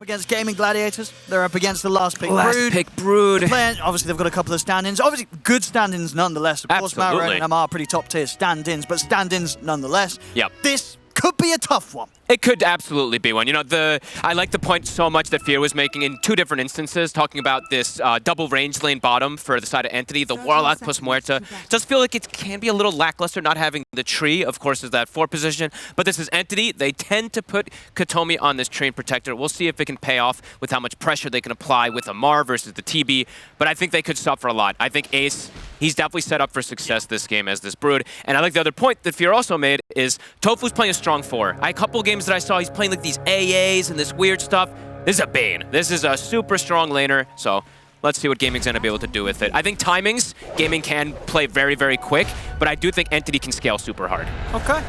Against Gaming Gladiators, they're up against the last pick Brood. Obviously, they've got a couple of stand-ins. Obviously, good stand-ins nonetheless. Of course, Mara and Amar are pretty top-tier stand-ins, but stand-ins nonetheless. Yep. This could be a tough one. It could absolutely be one. You know, I like the point so much that Fear was making in two different instances, talking about this double range lane bottom for the side of Entity. The Warlock plus Muerta does feel like it can be a little lackluster not having the tree, of course, is that 4 position. But this is Entity. They tend to put Katomi on this Train Protector. We'll see if it can pay off with how much pressure they can apply with Amar versus the TB. But I think they could suffer a lot. I think Ace, he's definitely set up for success this game as this Brood. And I like the other point that Fear also made is Tofu's playing a strong 4. A couple games that I saw, he's playing like these AAs and this weird stuff. This is a Bane. This is a super strong laner. So let's see what Gaming's going to be able to do with it. I think timings, Gaming can play very, very quick, but I do think Entity can scale super hard. Okay.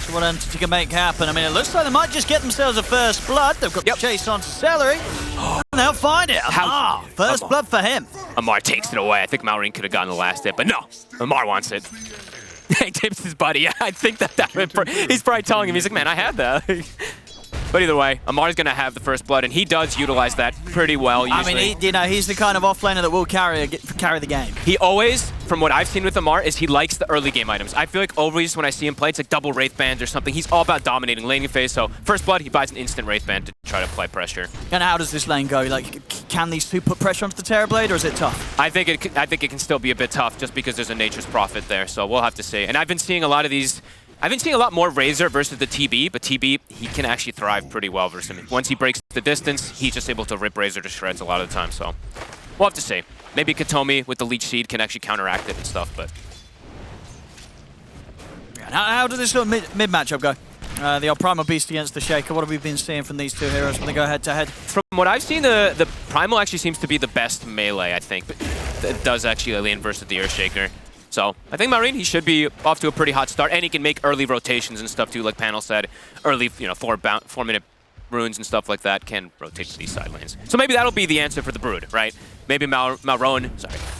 So what Entity can make happen. I mean, it looks like they might just get themselves a first blood. They've got the chase onto Celery. And they'll find it. Amar, first blood for him. Amar takes it away. I think Maureen could have gotten the last hit, but no. Amar wants it. He tips his buddy. Yeah, I think he's probably telling him, he's like, man, I had that. But either way, Amar's going to have the first blood, and he does utilize that pretty well usually. I mean, he's the kind of offlaner that will carry the game. He always, from what I've seen with Amar, is he likes the early game items. I feel like always when I see him play, it's like double Wraith Band or something. He's all about dominating laning phase, so first blood, he buys an instant Wraith Band to try to apply pressure. And how does this lane go? Like, can these two put pressure onto the Terrorblade, or is it tough? I think it can still be a bit tough just because there's a Nature's Prophet there, so we'll have to see. And I've been seeing a lot of these. I've been seeing a lot more Razor versus the TB, but TB, he can actually thrive pretty well versus him. Once he breaks the distance, he's just able to rip Razor to shreds a lot of the time, so we'll have to see. Maybe Katomi with the Leech Seed can actually counteract it and stuff, but... How does this sort of mid matchup go? The old Primal Beast against the Shaker, what have we been seeing from these two heroes when they go head-to-head? From what I've seen, the Primal actually seems to be the best melee, I think. But it does actually lean versus the Earthshaker. So I think Maureen, he should be off to a pretty hot start, and he can make early rotations and stuff too, like Panel said. Early, you know, 4-minute runes and stuff like that can rotate to these side lanes. So maybe that'll be the answer for the Brood, right? Maybe Malrone,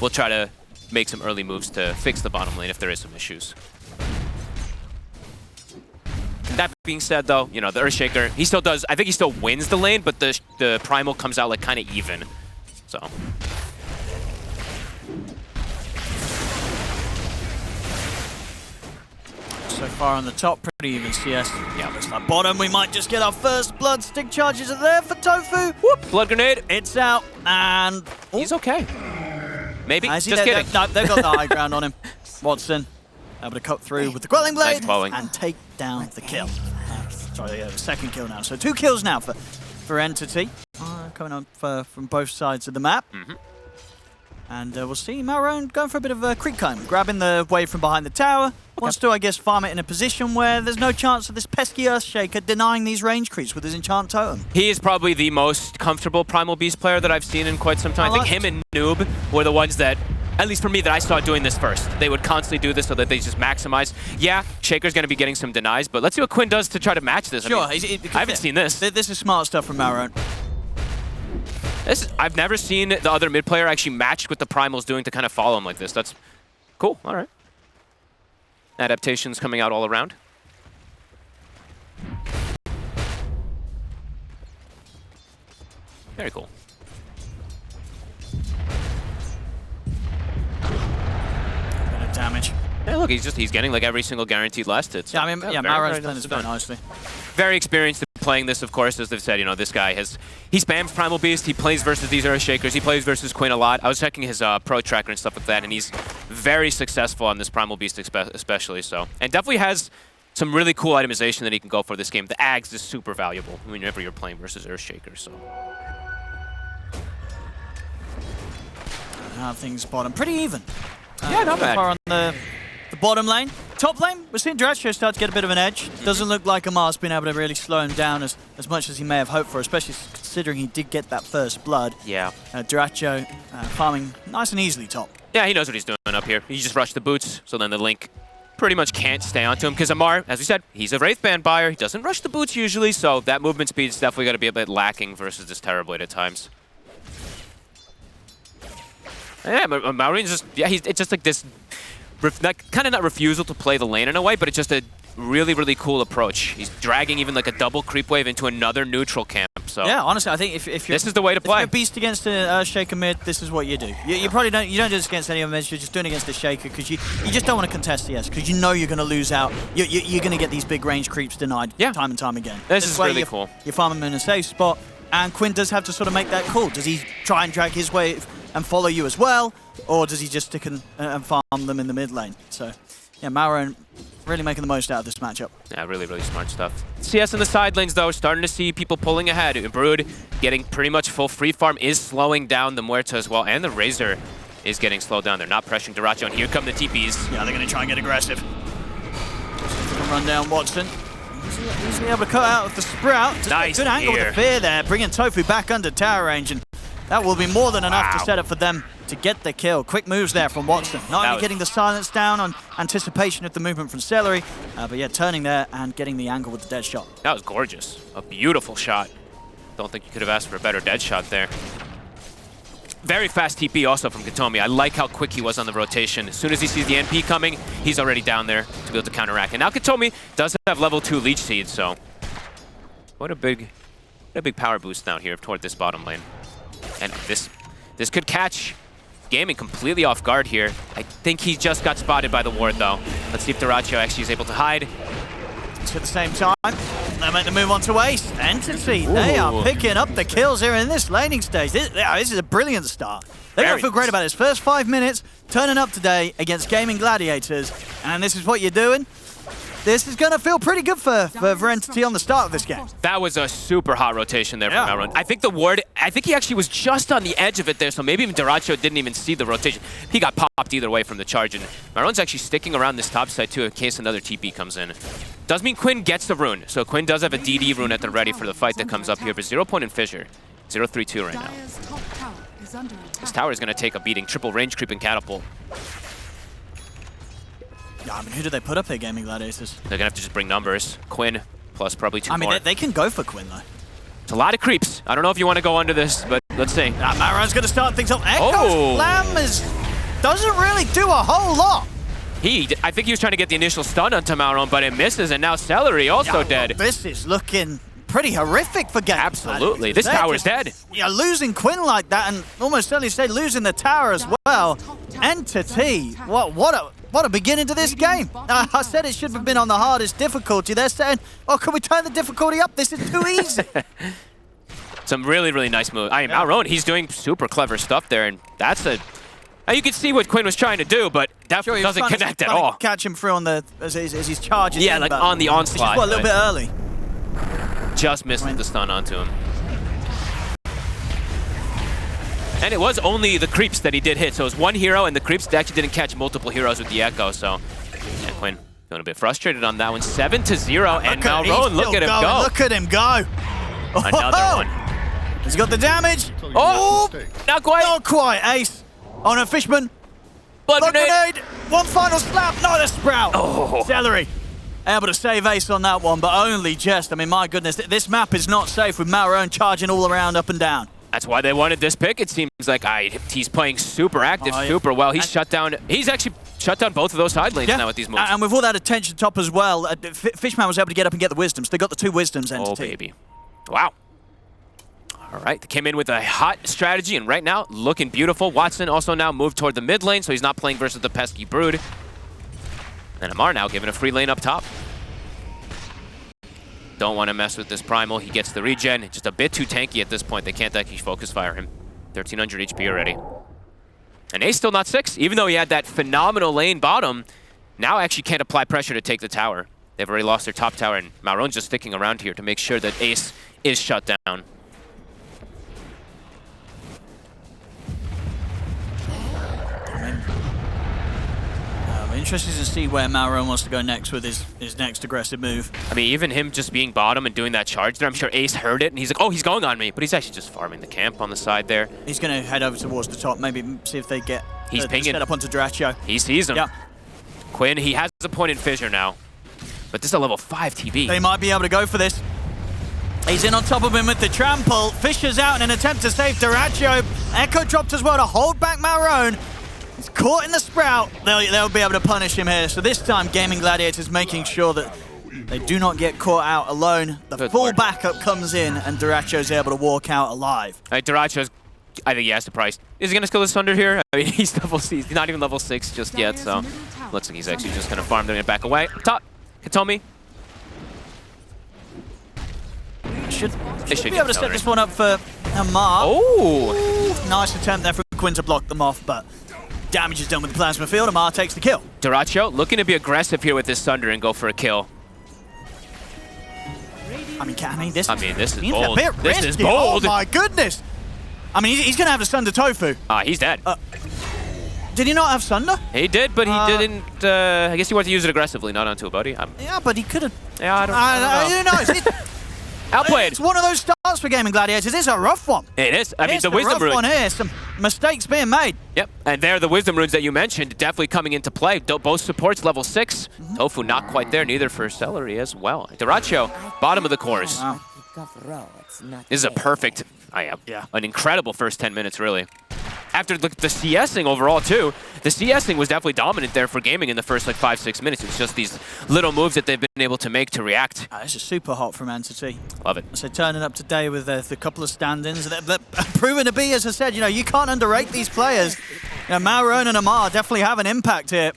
will try to make some early moves to fix the bottom lane if there is some issues. That being said, though, you know, the Earthshaker, he still does. I think he still wins the lane, but the Primal comes out like kind of even. So. So far on the top, pretty even CS. Yeah, looks like bottom. We might just get our first blood. Stick charges are there for Tofu. Whoop! Blood grenade. It's out, and he's okay. Maybe. Just kidding. No, they've got the high ground on him. Watson able to cut through with the Quelling Blade and take down the kill. Sorry, the second kill now. So 2 kills now for Entity. Coming up from both sides of the map. And we'll see Malrone going for a bit of a creep comb, grabbing the wave from behind the tower. Wants to, I guess, farm it in a position where there's no chance of this pesky Earthshaker denying these range creeps with his Enchant Totem. He is probably the most comfortable Primal Beast player that I've seen in quite some time. I think him and Noob were the ones that, at least for me, that I saw doing this first. They would constantly do this so that they just maximize. Yeah, Shaker's going to be getting some denies, but let's see what Quinn does to try to match this. Sure. I haven't seen this. This is smart stuff from Malrone. I've never seen the other mid player actually match what the Primal's doing to kind of follow him like this. That's cool. All right. Adaptations coming out all around. Very cool. Bit of damage. Yeah, look, he's getting like every single guaranteed last hit. So yeah, I mean, Malrone's playing this very nicely. Very experienced in playing this, of course, as they've said. You know, this guy he spams Primal Beast. He plays versus these Earthshakers. He plays versus Quinn a lot. I was checking his pro tracker and stuff like that, and he's very successful on this Primal Beast, especially. So, and definitely has some really cool itemization that he can go for this game. The Ags is super valuable whenever you're playing versus Earthshakers. So, things bottom pretty even. Yeah, not bad. Far on the bottom lane. Top lane, we're seeing Dratcho start to get a bit of an edge. Doesn't look like Amar's been able to really slow him down as much as he may have hoped for, especially considering he did get that first blood. Yeah. Dratcho farming nice and easily top. Yeah, he knows what he's doing up here. He just rushed the boots, so then the Link pretty much can't stay onto him because Amar, as we said, he's a Wraith Band buyer. He doesn't rush the boots usually, so that movement speed is definitely going to be a bit lacking versus this Terrorblade at times. Yeah, but Maureen's just, yeah, it's just like this kind of not refusal to play the lane in a way, but it's just a really, really cool approach. He's dragging even like a double creep wave into another neutral camp. So yeah, honestly, I think if you're this is the way to play. If you're a beast against a Shaker mid, this is what you do. You probably don't do this against any of them. You're just doing it against the Shaker because you just don't want to contest the S because you know you're going to lose out. You're going to get these big range creeps denied time and time again. This is really cool. You're farming him in a safe spot, and Quinn does have to sort of make that call. Does he try and drag his way and follow you as well, or does he just stick and farm them in the mid lane? So yeah, Mauro really making the most out of this matchup. Yeah, really, really smart stuff. CS in the side lanes, though, starting to see people pulling ahead. Brood getting pretty much full free farm is slowing down the Muerta as well, and the Razor is getting slowed down. They're not pressuring Duracho, and here come the TPs. Yeah, they're going to try and get aggressive. Run down Watson. Easily able to cut out with the Sprout. Just nice good angle with the fear there, bringing Tofu back under tower range, and that will be more than enough to set up for them to get the kill. Quick moves there from Watson. Not only getting the silence down on anticipation of the movement from Celery, but yeah, turning there and getting the angle with the dead shot. That was gorgeous. A beautiful shot. Don't think you could have asked for a better dead shot there. Very fast TP also from Gatomi. I like how quick he was on the rotation. As soon as he sees the NP coming, he's already down there to be able to counteract. And now Gatomi does have level 2 leech seed, so what a big power boost down here toward this bottom lane. And this could catch Gaming completely off guard here. I think he just got spotted by the ward, though. Let's see if Duracho actually is able to hide. At the same time, they make the move onto Ace. Entity, they are picking up the kills here in this laning stage. This is a brilliant start. They're going to feel great about this first 5 minutes, turning up today against Gaming Gladiators. And this is what you're doing. This is going to feel pretty good for Entity on the start of this game. That was a super hot rotation there from Maron. I think the ward, I think he actually was just on the edge of it there, so maybe even Duracho didn't even see the rotation. He got popped either way from the charge, and Maron's actually sticking around this top side too in case another TP comes in. Does mean Quinn gets the rune, so Quinn does have a DD rune at the ready for the fight that comes up here, but 0 point in Fissure. 0-3-2 right now. This tower is going to take a beating. Triple range creep and catapult. Yeah, I mean, who do they put up here, Gaming Gladiators? They're going to have to just bring numbers. Quinn, plus probably 2 more. I mean, they can go for Quinn, though. It's a lot of creeps. I don't know if you want to go under this, but let's see. Maron's going to start things off. Echo's Flam doesn't really do a whole lot. I think he was trying to get the initial stun onto Maron, but it misses, and now Celery also dead. This is looking pretty horrific for Gaming. Absolutely. This tower's dead. Yeah, losing Quinn like that, and almost certainly say losing the tower as well. Entity, what a beginning to this game. I said it should have been on the hardest difficulty. They're saying, oh, can we turn the difficulty up? This is too easy. Some really, really nice moves. I mean, Maron, he's doing super clever stuff there, and that's a... You can see what Quinn was trying to do, but that doesn't connect at all. Catch him through on the as he's charging. Yeah, like on the onslaught. A little bit early. Just missed the stun onto him. And it was only the creeps that he did hit, so it was one hero, and the creeps actually didn't catch multiple heroes with the Echo, so... Yeah, Quinn feeling a bit frustrated on that one. 7-0, and Maron, look at him go. Look at him go. Another one. He's got the damage. Oh, not quite. Not quite, Ace. Oh no, Fishman. Blood grenade. One final slap. No, the Sprout. Oh. Celery. Able to save Ace on that one, but only just. I mean, my goodness, this map is not safe with Maron charging all around, up and down. That's why they wanted this pick. It seems like he's playing super active, super well. He's shut down. He's actually shut down both of those side lanes now with these moves. And with all that attention top as well, Fishman was able to get up and get the wisdoms. They got the 2 wisdoms. Entity. Oh baby, wow. All right, they came in with a hot strategy, and right now, looking beautiful. Watson also now moved toward the mid lane, so he's not playing versus the pesky Brood. And Amar now given a free lane up top. Don't want to mess with this Primal. He gets the regen. Just a bit too tanky at this point. They can't actually focus fire him. 1300 HP already. And Ace still not 6, even though he had that phenomenal lane bottom. Now actually can't apply pressure to take the tower. They've already lost their top tower, and Maron's just sticking around here to make sure that Ace is shut down. Interested to see where Maron wants to go next with his next aggressive move. I mean, even him just being bottom and doing that charge there, I'm sure Ace heard it, and he's like, oh, he's going on me. But he's actually just farming the camp on the side there. He's going to head over towards the top, maybe see if they get pinging. Set up onto Duracho. He sees him. Yeah. Quinn, he has a point in Fissure now. But this is a level 5 TB. They might be able to go for this. He's in on top of him with the trample. Fissure's out in an attempt to save Duracho. Echo dropped as well to hold back Maron. He's caught in the Sprout. They'll be able to punish him here. So this time, Gaming Gladiators making sure that they do not get caught out alone. The full backup comes in, and Duracho's able to walk out alive. Duracho's, I think he has to price. Is he going to skill his Thunder here? I mean, he's not even level 6 just yet, so looks like he's actually just going to farm them and back away. Top, Hitomi. Should be able to set this one up for Amar. Oh! Nice attempt there from Quinn to block them off, but damage is done with the Plasma Field. Amar takes the kill. Duracho looking to be aggressive here with this Thunder and go for a kill. I mean, this is bold. bold. This is bold. Oh my goodness! I mean, he's going to have the Sunder Tofu. He's dead. Did he not have Sunder? He did, but he didn't. I guess he wanted to use it aggressively, not onto a buddy. Yeah, but he could have. Yeah, I don't know. Outplayed. It's one of those starts for Gaming Gladiators. It's a rough one. It is. I mean, the Wisdom Rune. One here. Some mistakes being made. Yep. And there, the Wisdom Runes that you mentioned definitely coming into play. Both supports level 6. Tofu not quite there, neither for Celery as well. Duracho, bottom of the course. Wow. This is a perfect, an incredible first 10 minutes, really. After the CSing overall, too, the CSing was definitely dominant there for Gaming in the first, 5-6 minutes. It's just these little moves that they've been able to make to react. This is super hot from Entity. Love it. So turning up today with the couple of stand-ins. They're proven to be, as I said, you can't underrate these players. Malrone and Amar definitely have an impact here.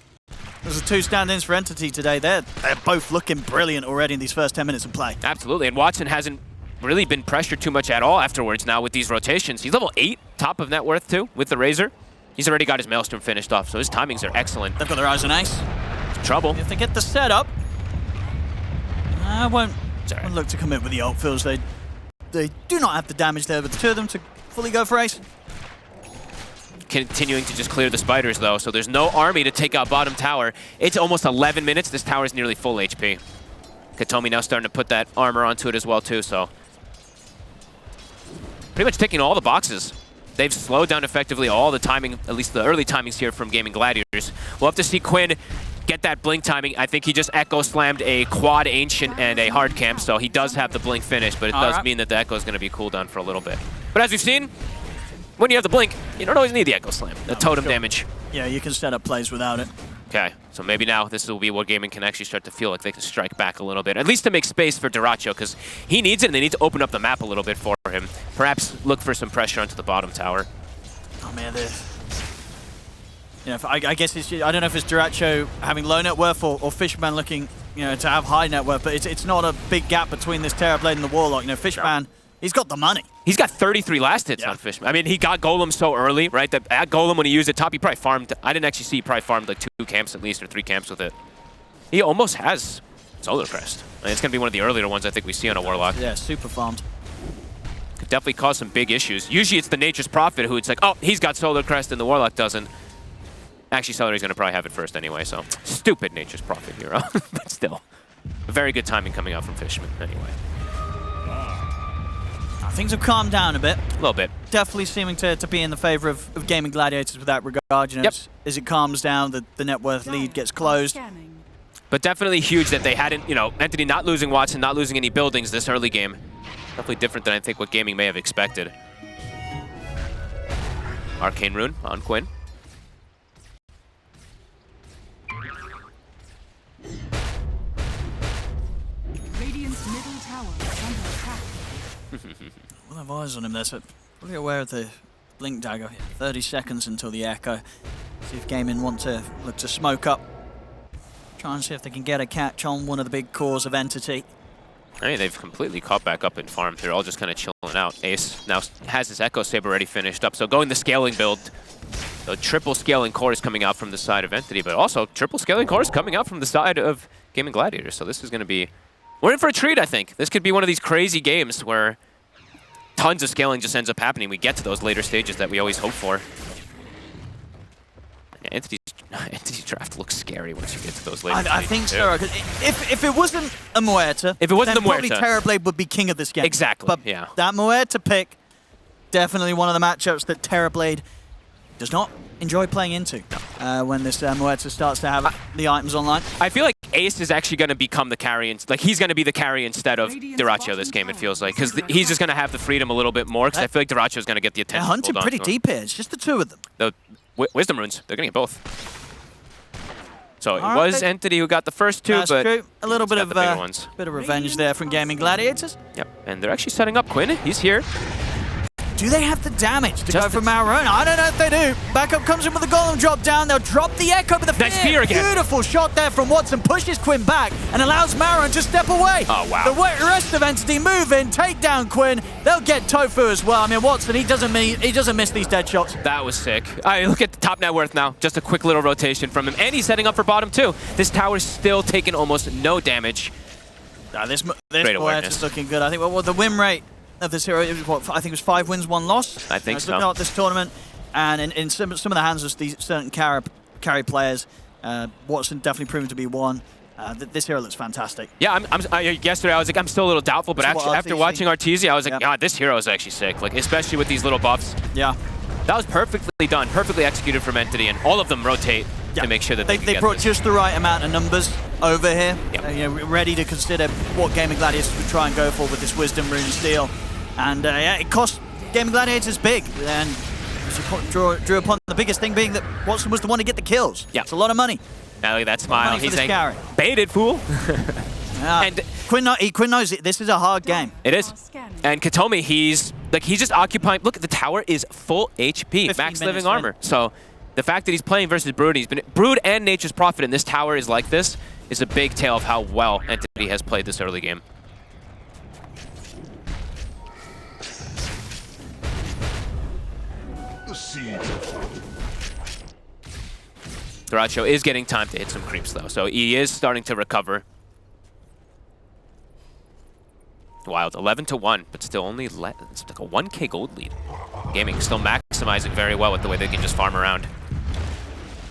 There's the 2 stand-ins for Entity today. They're both looking brilliant already in these first 10 minutes of play. Absolutely, and Watson hasn't really been pressured too much at all afterwards now with these rotations. He's level 8, top of net worth too, with the Razor. He's already got his Maelstrom finished off, so his timings are excellent. They've got their eyes on Ace. Trouble. If they get the setup, I won't look to commit with the ult fills. They do not have the damage there, but the 2 of them to fully go for Ace. Continuing to just clear the spiders though, so there's no army to take out bottom tower. It's almost 11 minutes. This tower is nearly full HP. Katomi now starting to put that armor onto it as well too, so pretty much ticking all the boxes. They've slowed down effectively all the timing, at least the early timings here from Gaming Gladiators. We'll have to see Quinn get that blink timing. I think he just Echo slammed a quad Ancient and a hard camp, so he does have the blink finish, but it does mean that the Echo is going to be cooldown for a little bit. But as we've seen, when you have the blink, you don't always need the Echo Slam, the totem damage. Yeah, you can set up plays without it. Okay, so maybe now this will be what Gaming can actually start to feel like they can strike back a little bit, at least to make space for Duracho, because he needs it and they need to open up the map a little bit for him. Perhaps look for some pressure onto the bottom tower. Oh man, I guess it's, I don't know if it's Duracho having low net worth or Fishman looking, to have high net worth, but it's not a big gap between this Terrorblade and the Warlock. Fishman, he's got the money. He's got 33 last hits on Fishman. I mean, he got Golem so early, right? That at Golem, when he used it top, he probably farmed. I didn't actually see he probably farmed like 2 camps at least, or 3 camps with it. He almost has Solar Crest. And it's going to be one of the earlier ones I think we see on a Warlock. Yeah, super farmed. Could definitely cause some big issues. Usually it's the Nature's Prophet who it's like, oh, he's got Solar Crest and the Warlock doesn't. Actually, Celery's going to probably have it first anyway, so stupid Nature's Prophet hero. But still, a very good timing coming out from Fishman anyway. Things have calmed down a bit. A little bit. Definitely seeming to be in the favor of Gaming Gladiators with that regard. As it calms down, the net worth lead gets closed. But definitely huge that they hadn't, Entity not losing Watson, not losing any buildings this early game. Definitely different than I think what Gaming may have expected. Arcane Rune on Quinn. Radiant's middle tower is under attack. We'll have eyes on him there, so probably aware of the Blink Dagger. 30 seconds until the Echo. See if Gaming want to look to smoke up. Try and see if they can get a catch on one of the big cores of Entity. I mean, they've completely caught back up in farm. They're all just kind of chilling out. Ace now has his Echo Saber already finished up. So going the scaling build, the triple scaling cores coming out from the side of Entity, but also triple scaling cores coming out from the side of Gaming Gladiators. So this is going to be, we're in for a treat, I think. This could be one of these crazy games where tons of scaling just ends up happening. We get to those later stages that we always hope for. Entity's draft looks scary once you get to those later stages. I think so. If it wasn't a Muerta, probably Terrorblade would be king of this game. Exactly. But that Muerta pick, definitely one of the matchups that Terrorblade does not enjoy playing into when this Muerta starts to have the items online. I feel like Ace is actually going to become the carry. Like, he's going to be the carry instead of Duracho this game, it feels like. Because he's just going to have the freedom a little bit more. Because I feel like Duracho is going to get the attention. They're hunting pretty deep here. It's just the 2 of them. Wisdom runes. They're getting both. So it All was right. Entity who got the first two, That's but true. A little bit got of the bigger ones. bit of revenge there from Gaming Gladiators. Yep, and they're actually setting up Quinn. He's here. Do they have the damage to go for Marone? I don't know if they do. Backup comes in with the golem drop down. They'll drop the echo with the fear. Nice fear again. Beautiful shot there from Watson. Pushes Quinn back and allows Marone to step away. Oh, wow. The rest of Entity move in, take down Quinn. They'll get Tofu as well. I mean, Watson, he doesn't miss these dead shots. That was sick. All right, look at the top net worth now. Just a quick little rotation from him. And he's setting up for bottom too. This tower's still taking almost no damage. This Great Moet is looking good. I think well, the win rate of this hero, I think it was 5 wins, 1 loss. I think so. Looking at this tournament, and in some of the hands of these certain carry players, Watson definitely proven to be one. This hero looks fantastic. Yeah, yesterday I was like, I'm still a little doubtful, but actually after watching Arteezy, I was like, God, this hero is actually sick. Like, especially with these little buffs. Yeah. That was perfectly done, perfectly executed from Entity, and all of them rotate to make sure that they brought this. just the right amount of numbers over here. Yep. You know, ready to consider what Gaming Gladiators would try and go for with this Wisdom Rune steal. And yeah, it cost Gaming Gladiators big. And drew upon the biggest thing being that Watson was the one to get the kills. Yeah. It's a lot of money. Now look at that smile. He's like, carry. baited, fool. And Quinn knows it. This is a hard game. It is. And Katomi, he's just occupying. Look, the tower is full HP, max living armor. So the fact that he's playing versus Brood, Brood and Nature's Prophet, and this tower is like this, is a big tale of how well Entity has played this early game. Duracho is getting time to hit some creeps though, so he is starting to recover. Wild, 11-1, but still only it's like a 1K gold lead. Gaming still maximizing very well with the way they can just farm around.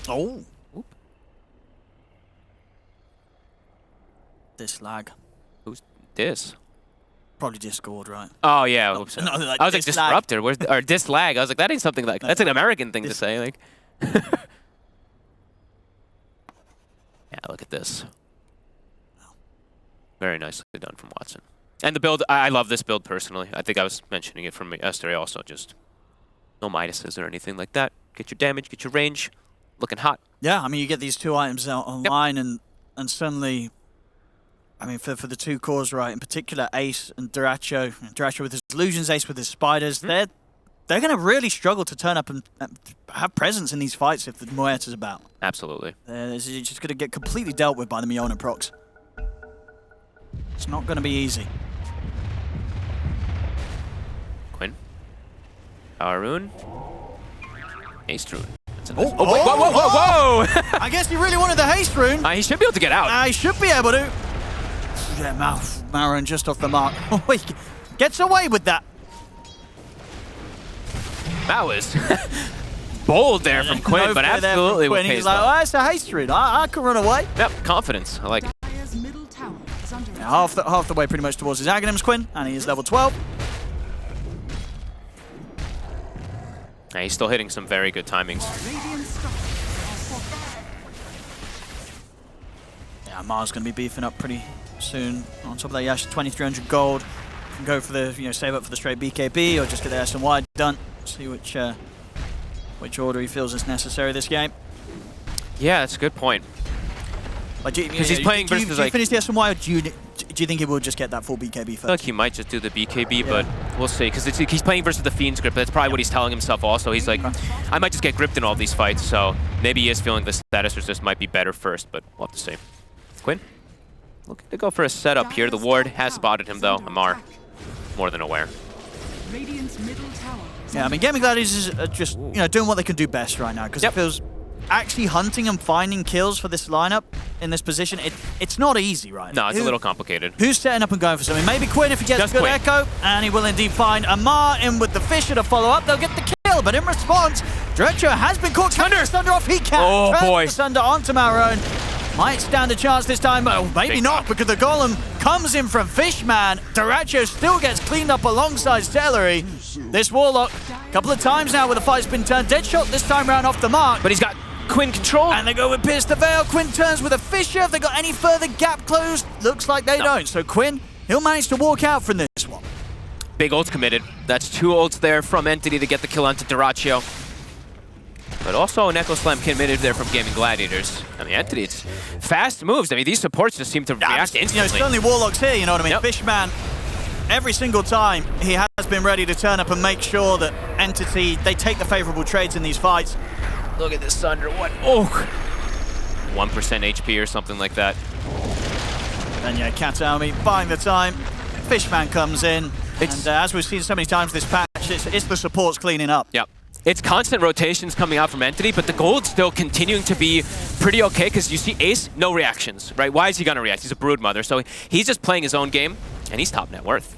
Oh. Oop. This lag. Who's this? Probably Discord, right? Oh yeah. No, Oops. no, like I was like this disruptor, or dislag. I was like, that ain't something like that's an American thing to say. Like, yeah, look at this. Very nicely done from Watson. And the build, I love this build personally. I think I was mentioning it from yesterday also. Just no Midases or anything like that. Get your damage, get your range, looking hot. Yeah, I mean, you get these 2 items out online, and suddenly, I mean, for the 2 cores, right, in particular, Ace and Duracho with his illusions, Ace with his spiders, they're going to really struggle to turn up and have presence in these fights if the Moet is about. Absolutely. It's just going to get completely dealt with by the Miona procs. It's not going to be easy. Quinn. Power rune. Haste rune. Oh, whoa! I guess he really wanted the haste rune. He should be able to get out. He should be able to. Yeah, Maron just off the mark. He gets away with that. That was bold there from Quinn, but absolutely Quinn. He's like, oh, it's a haste rune. I can run away. Yep, confidence. I like it. Yeah, half the way pretty much towards his Aghanims, Quinn, and he is level 12. Yeah, he's still hitting some very good timings. Yeah, Mars going to be beefing up pretty soon. On top of that, Yash, 2,300 gold. Can go for the, save up for the straight BKB or just get the SNY done. See which order he feels is necessary this game. Yeah, that's a good point. Because he's playing versus do you finish the SNY, or do you think he will just get that full BKB first? I feel like he might just do the BKB, but we'll see. Because he's playing versus the Fiend's grip. That's probably what he's telling himself also. He's like, I might just get gripped in all these fights, so maybe he is feeling the status resist might be better first, but we'll have to see. Quinn, looking to go for a setup here. The ward has spotted him, though. Amar, more than aware. Yeah, I mean, Gaming Gladiators is just, doing what they can do best right now, because it feels actually hunting and finding kills for this lineup in this position, it's not easy right now. No, it's a little complicated. Who's setting up and going for something? Maybe Quinn if he gets a good echo, and he will indeed find Amar in with the Fisher to follow up. They'll get the kill, but in response, Dretcher has been caught. Thunder off, he can. Oh boy. Thunder onto Marone. Might stand a chance this time, but maybe not, because the Golem comes in from Fishman. Duracho still gets cleaned up alongside Celery. This Warlock, a couple of times now where the fight's been turned. Deadshot this time round off the mark. But he's got Quinn control. And they go with Pierce the Veil. Quinn turns with a Fisher. Have they got any further gap closed? Looks like they don't. So Quinn, he'll manage to walk out from this one. Big ult committed. That's 2 ults there from Entity to get the kill onto Duracho. But also an Echo Slam committed there from Gaming Gladiators. I mean, Entity, it's fast moves. I mean, these supports just seem to react instantly. You know, certainly Warlock's here, you know what I mean? Yep. Fishman, every single time, he has been ready to turn up and make sure that Entity, they take the favorable trades in these fights. Look at this Thunder, what? Oh! 1% HP or something like that. And yeah, Kataomi buying the time. Fishman comes in. And as we've seen so many times this patch, it's the supports cleaning up. Yep. It's constant rotations coming out from Entity, but the gold's still continuing to be pretty okay because you see Ace, no reactions, right? Why is he going to react? He's a Broodmother, so he's just playing his own game, and he's top net worth.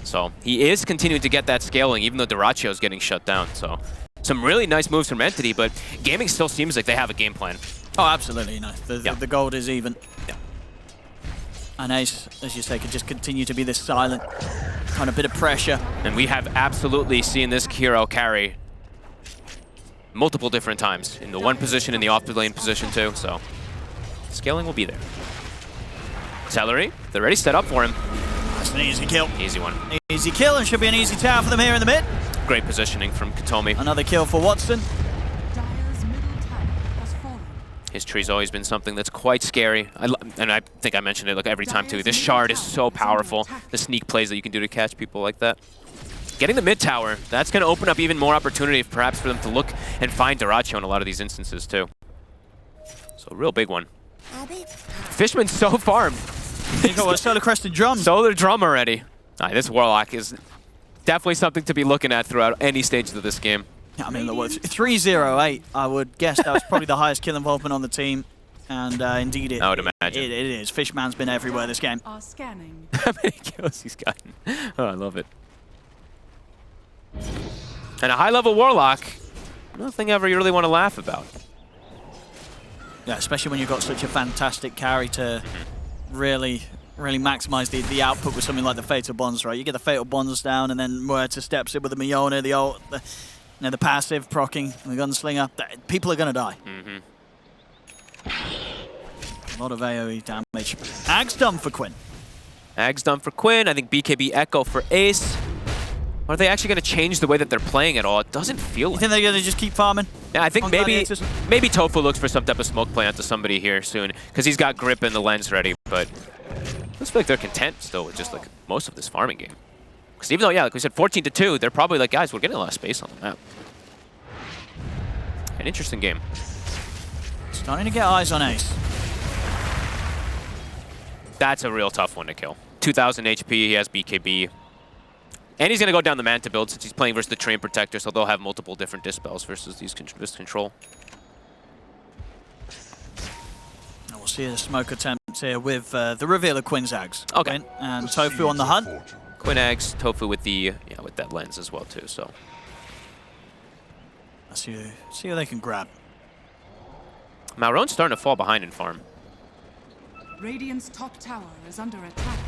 So he is continuing to get that scaling, even though Duraccio is getting shut down. So some really nice moves from Entity, but Gaming still seems like they have a game plan. Oh, absolutely. You know, the gold is even. Yeah. And Ace, as you say, can just continue to be this silent kind of bit of pressure. And we have absolutely seen this hero carry multiple different times in the one position, in the off-lane position too, so scaling will be there. Celery, they're already set up for him. That's an easy kill. Easy one. Easy kill, and should be an easy tower for them here in the mid. Great positioning from Katomi. Another kill for Watson. Dire's middle tower has fallen. His tree's always been something that's quite scary. And I think I mentioned it like every time too. This shard is so powerful. The sneak plays that you can do to catch people like that. Getting the mid tower, that's going to open up even more opportunity perhaps for them to look and find Duraccio in a lot of these instances too. So a real big one. Fishman's so farmed. You got a Solar Crested Drum. Solar Drum already. This Warlock is definitely something to be looking at throughout any stages of this game. Yeah, I mean, look, 308, I would guess that was probably the highest kill involvement on the team. And indeed, I would imagine. It is. Fishman's been everywhere this game. Are scanning. How many kills he's gotten? Oh, I love it. And a high-level Warlock, nothing ever you really want to laugh about. Yeah, especially when you've got such a fantastic carry to really maximize the output with something like the Fatal Bonds, right? You get the Fatal Bonds down, and then Muerta steps in with the Miona, the passive proccing, the Gunslinger. People are going to die. A lot of AoE damage. Ag's done for Quinn. Ag's done for Quinn. I think BKB Echo for Ace. Are they actually going to change the way that they're playing at all? It doesn't feel like. You think they're going to just keep farming? Yeah, I think maybe Tofu looks for some type of smoke play onto somebody here soon, because he's got grip and the lens ready, but looks like they're content still with just like most of this farming game. Because even though, yeah, like we said, 14-2, they're probably like, guys, we're getting a lot of space on the map. An interesting game. Starting to get eyes on Ace. That's a real tough one to kill. 2,000 HP, he has BKB. And he's going to go down the Manta build since he's playing versus the Train Protector, so they'll have multiple different dispels versus this control. And we'll see a smoke attempt here with the reveal of Quinn's Ags. Okay. Quinn and Tofu on the hunt. Quinn Ags, Tofu with the with that lens as well too. So Let's see who they can grab. Malrone's starting to fall behind in farm. Radiant's top tower is under attack.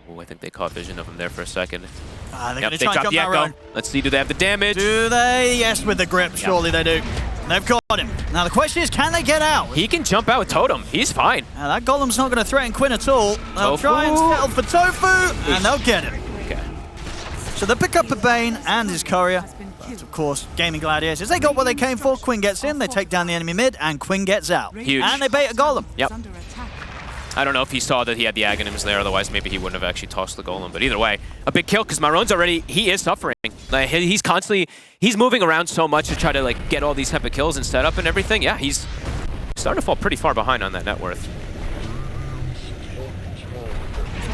Oh, I think they caught vision of him there for a second. They're going to try and jump that round. Let's see, do they have the damage? Do they? Yes, with the grip. Surely they do. They've got him. Now the question is, can they get out? He can jump out with Totem. He's fine. That Golem's not going to threaten Quinn at all. They'll try and settle for Tofu, and they'll get him. Okay. So they'll pick up a Bane and his Courier. But of course, Gaming Gladiators, they got what they came for. Quinn gets in, they take down the enemy mid, and Quinn gets out. Huge. And they bait a Golem. Yep. I don't know if he saw that he had the Aghanims there, otherwise maybe he wouldn't have actually tossed the Golem. But either way, a big kill, because Malrone's already, he is suffering. Like, he's moving around so much to try to like get all these type of kills and setup and everything. Yeah, he's starting to fall pretty far behind on that net worth.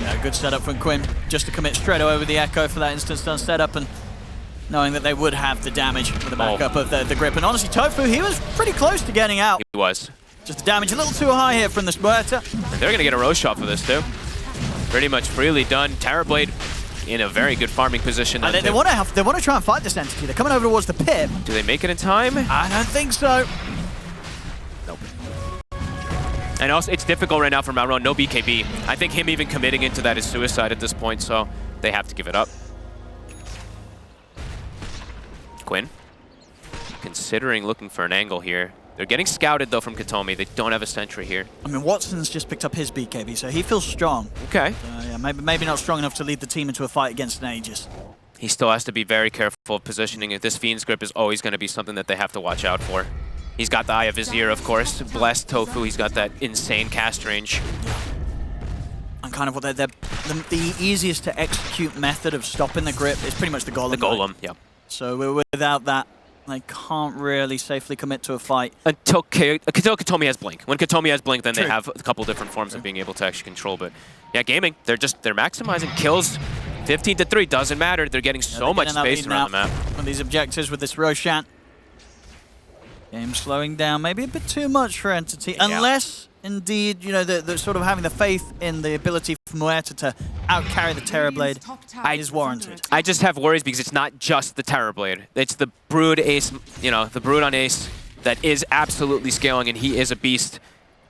Yeah, good setup from Quinn, just to commit straight away with the Echo for that instance done setup, and knowing that they would have the damage with the backup of the grip. And honestly, Tofu, he was pretty close to getting out. He was. Just the damage a little too high here from this Muerta. And they're going to get a Rose Shot for this too. Pretty much freely done. Terrorblade in a very good farming position. They want to try and fight this entity. They're coming over towards the pit. Do they make it in time? I don't think so. Nope. And also, it's difficult right now for Malrone. No BKB. I think him even committing into that is suicide at this point, so they have to give it up. Quinn, considering looking for an angle here. They're getting scouted, though, from Katomi. They don't have a sentry here. I mean, Watson's just picked up his BKB, so he feels strong. Okay. Yeah, maybe not strong enough to lead the team into a fight against an Aegis. he still has to be very careful of positioning it. This Fiend's Grip is always going to be something that they have to watch out for. He's got the Eye of Vizier, of course. Blessed Tofu, he's got that insane cast range. And kind of what the easiest to execute method of stopping the grip is pretty much the Golem. The Golem, yeah. So without that, they can't really safely commit to a fight. Until Katomi has Blink. When Katomi has Blink, then True. they have a couple different forms of being able to actually control. But yeah, gaming, they're maximizing kills. 15-3, doesn't matter. They're getting so much space around the map. On these objectives with this Roshan. Game slowing down, maybe a bit too much for Entity, Yeah. unless indeed, you know, the sort of having the faith in the ability for Muerta to outcarry the Terrorblade is warranted. I just have worries because it's not just the Terrorblade. It's the Brood Ace, you know, the Brood on Ace that is absolutely scaling, and he is a beast.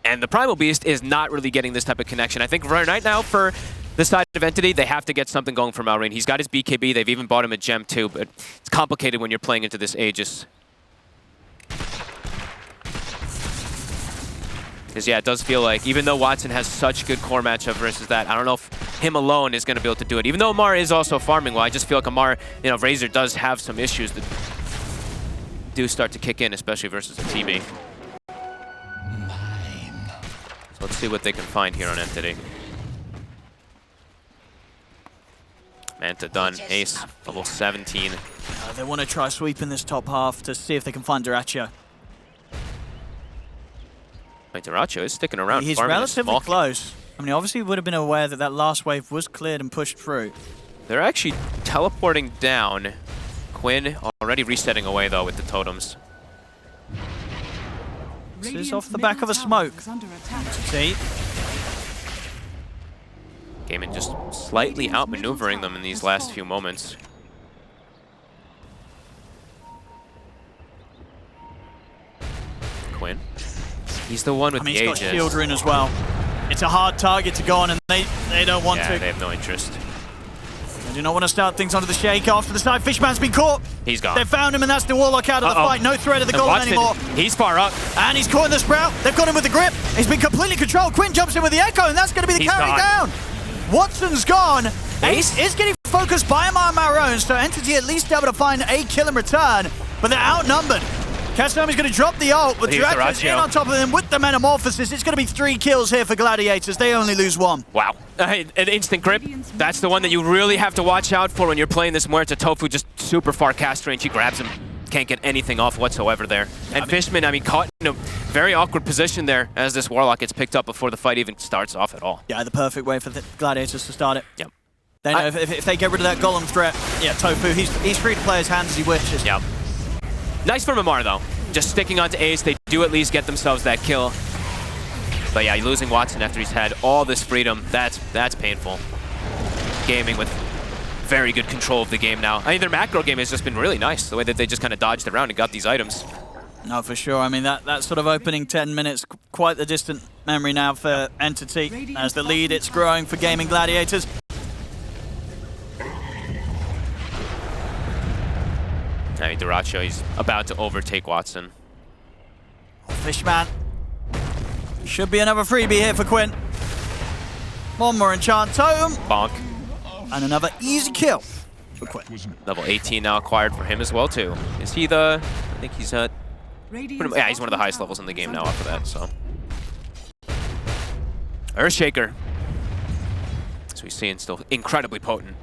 And the Primal Beast is not really getting this type of connection. I think right now for the side of Entity, they have to get something going for Malrine. He's got his BKB. They've even bought him a gem too, but it's complicated when you're playing into this Aegis. Because, yeah, it does feel like, even though Watson has such good core matchup versus that, I don't know if him alone is going to be able to do it. Even though Amar is also farming well, I just feel like Amar, you know, Razor does have some issues that do start to kick in, especially versus a TB. So let's see what they can find here on Entity. Manta done, Ace, level 17. They want to try sweeping this top half to see if they can find Dyrachyo. Dyrachyo is sticking around. He's relatively close. I mean, obviously he would have been aware that that last wave was cleared and pushed through. They're actually teleporting down. Quinn already resetting away, though, with the totems. This is off the back of a smoke. See? Gaming just slightly outmaneuvering them in these last few moments. Quinn. He's the one with the Aegis. He's got shield rune as well. It's a hard target to go on, and they don't want to. Yeah, they have no interest. They do not want to start things onto the shake after the side. Fishman's been caught. He's gone. They found him, and that's the Warlock out of the fight. No threat of the Golem anymore. He's far up. And he's caught in the Sprout. They've got him with the grip. He's been completely controlled. Quinn jumps in with the Echo, and that's going to be the carry down. Watson's gone. Ace is getting focused by Marone, so Entity at least able to find a kill in return, but they're outnumbered. Katsunomi's going to drop the ult, but Dyrachyo's in on top of them with the Metamorphosis. It's going to be 3 kills here for Gladiators. They only lose 1. Wow. An instant grip. That's the one that you really have to watch out for when you're playing this Muerta. Tofu just super far cast range. He grabs him. Can't get anything off whatsoever there. And Fishman, I mean, caught in a very awkward position there as this Warlock gets picked up before the fight even starts off at all. Yeah, the perfect way for the Gladiators to start it. Yep. They know if they get rid of that Golem threat, yeah, Tofu, he's free to play his hands as he wishes. Yep. Nice from Amar, though. Just sticking onto Ace, they do at least get themselves that kill. But yeah, losing Watson after he's had all this freedom, that's painful. Gaming with very good control of the game now. I mean, their macro game has just been really nice, the way that they just kind of dodged around and got these items. No, for sure. I mean, that sort of opening 10 minutes, quite the distant memory now for Entity. As the lead, it's growing for Gaming Gladiators. I mean, Dyrachyo, he's about to overtake Watson. Fishman. Should be another freebie here for Quinn. One more enchant totem. Bonk. And another easy kill for Quinn. Level 18 now acquired for him as well, too. Is he the... I think he's at... Yeah, he's one of the highest levels in the game now after that, so... Earthshaker. As we see, still incredibly potent.